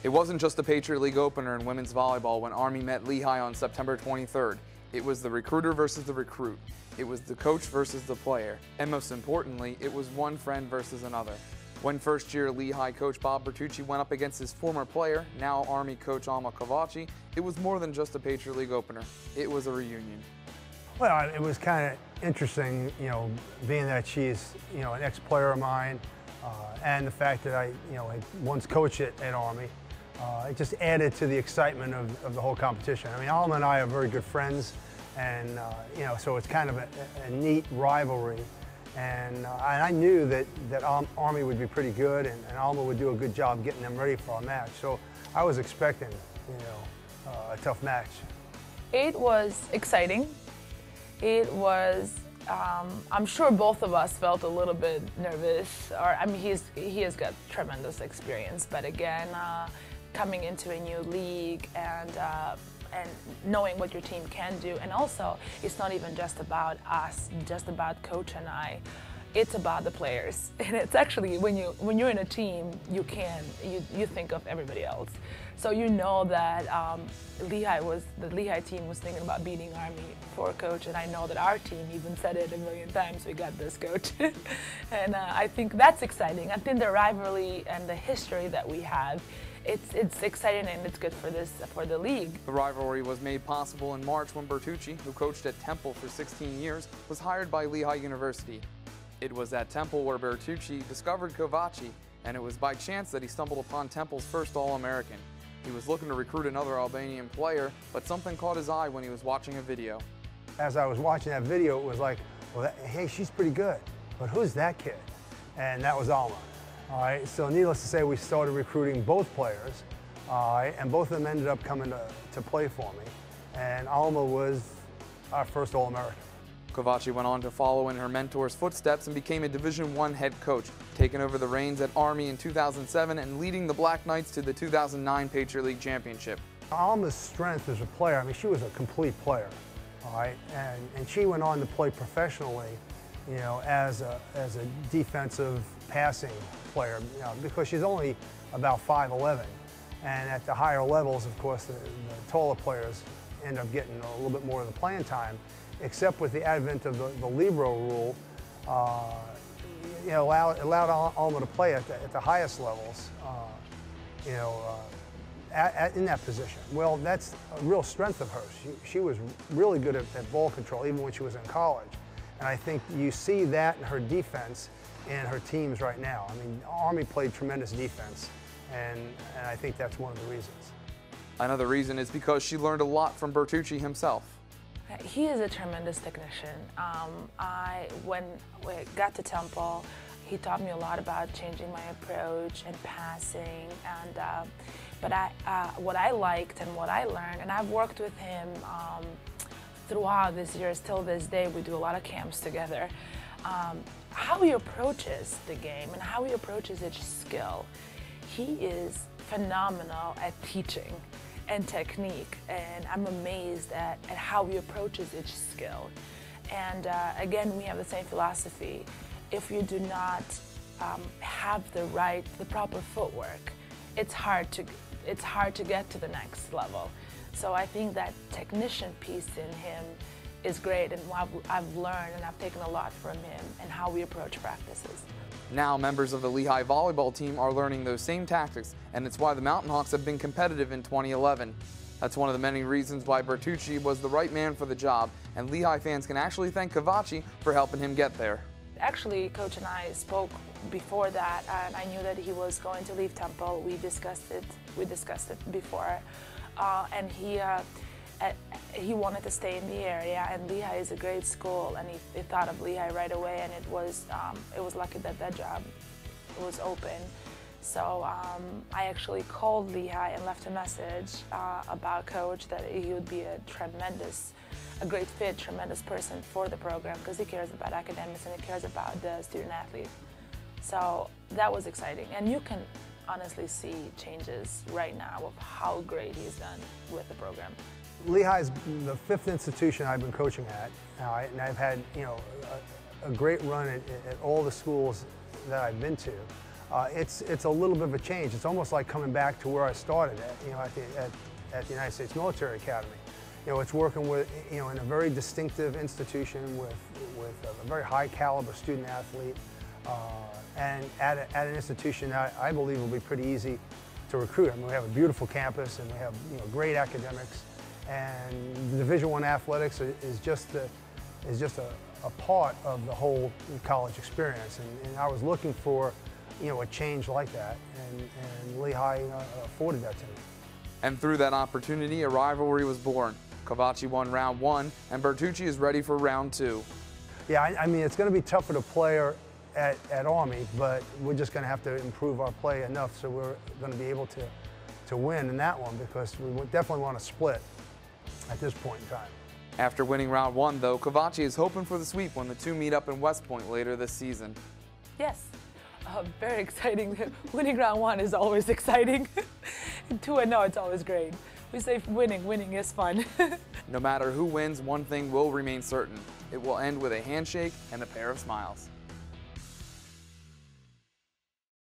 It wasn't just the Patriot League opener in women's volleyball when Army met Lehigh on September 23rd. It was the recruiter versus the recruit. It was the coach versus the player. And most importantly, it was one friend versus another. When first-year Lehigh coach Bob Bertucci went up against his former player, now Army coach Alma Kovaci, it was more than just a Patriot League opener. It was a reunion. Well, it was kind of interesting, being that she's, an ex-player of mine, and the fact that I, had once coached at Army. It just added to the excitement of the whole competition. I mean, Alma and I are very good friends, and so it's kind of a neat rivalry. And I knew that Army would be pretty good, and Alma would do a good job getting them ready for our match. So I was expecting, a tough match. It was exciting. It was, I'm sure both of us felt a little bit nervous. He has got tremendous experience, but again, coming into a new league and knowing what your team can do, and also it's not even just about us, just about coach and I. It's about the players, and it's actually when you're in a team, you think of everybody else. So you know that the Lehigh team was thinking about beating Army for coach, and I know that our team even said it a million times. We got this coach, and I think that's exciting. I think the rivalry and the history that we have. It's exciting and it's good for the league. The rivalry was made possible in March when Bertucci, who coached at Temple for 16 years, was hired by Lehigh University. It was at Temple where Bertucci discovered Kovaci, and it was by chance that he stumbled upon Temple's first All-American. He was looking to recruit another Albanian player, but something caught his eye when he was watching a video. As I was watching that video, it was like, well, hey, she's pretty good, but who's that kid? And that was Alma. All right, so needless to say, we started recruiting both players, and both of them ended up coming to play for me. And Alma was our first All-American. Kovaci went on to follow in her mentor's footsteps and became a Division I head coach, taking over the reins at Army in 2007 and leading the Black Knights to the 2009 Patriot League Championship. Alma's strength as a player, she was a complete player, all right, and she went on to play professionally, as a defensive passing player, because she's only about 5'11", and at the higher levels, of course, the taller players end up getting a little bit more of the playing time. Except with the advent of the libero rule, allowed Alma to play at the highest levels, in that position. Well, that's a real strength of hers. She was really good at ball control, even when she was in college. And I think you see that in her defense and her teams right now. Army played tremendous defense, and I think that's one of the reasons. Another reason is because she learned a lot from Bertucci himself. He is a tremendous technician. When we got to Temple, he taught me a lot about changing my approach and passing. But what I liked and what I learned, and I've worked with him throughout this year, till this day, we do a lot of camps together. How he approaches the game and how he approaches each skill. He is phenomenal at teaching and technique, and I'm amazed at how he approaches each skill. And again, we have the same philosophy. If you do not have the proper footwork, it's hard to get to the next level. So I think that technician piece in him is great, and I've learned and I've taken a lot from him and how we approach practices. Now members of the Lehigh volleyball team are learning those same tactics, and it's why the Mountain Hawks have been competitive in 2011. That's one of the many reasons why Bertucci was the right man for the job, and Lehigh fans can actually thank Kovaci for helping him get there. Actually, Coach and I spoke before that, and I knew that he was going to leave Temple. We discussed it before, and he wanted to stay in the area, and Lehigh is a great school, and he thought of Lehigh right away, and it was lucky that job was open. So I actually called Lehigh and left a message about Coach, that he would be a great fit, tremendous person for the program, because he cares about academics and he cares about the student athlete. So that was exciting, and you can honestly see changes right now of how great he's done with the program. Lehigh is the 5th institution I've been coaching at, and I've had a great run at all the schools that I've been to. it's a little bit of a change. It's almost like coming back to where I started at, at the United States Military Academy. It's working with, in a very distinctive institution with a very high caliber student athlete, and at an institution that I believe will be pretty easy to recruit. I mean, we have a beautiful campus and we have great academics, and the Division I athletics is just a part of the whole college experience, and I was looking for a change like that, and Lehigh afforded that to me. And through that opportunity, a rivalry was born. Kovaci won round 1, and Bertucci is ready for round 2. Yeah, I mean, it's going to be tougher to play at Army, but we're just going to have to improve our play enough so we're going to be able to win in that one, because we definitely want to split at this point in time. After winning round 1, though, Kovaci is hoping for the sweep when the two meet up in West Point later this season. Yes, very exciting. Winning round 1 is always exciting. 2-0, it's always great. We say winning is fun. No matter who wins, one thing will remain certain. It will end with a handshake and a pair of smiles.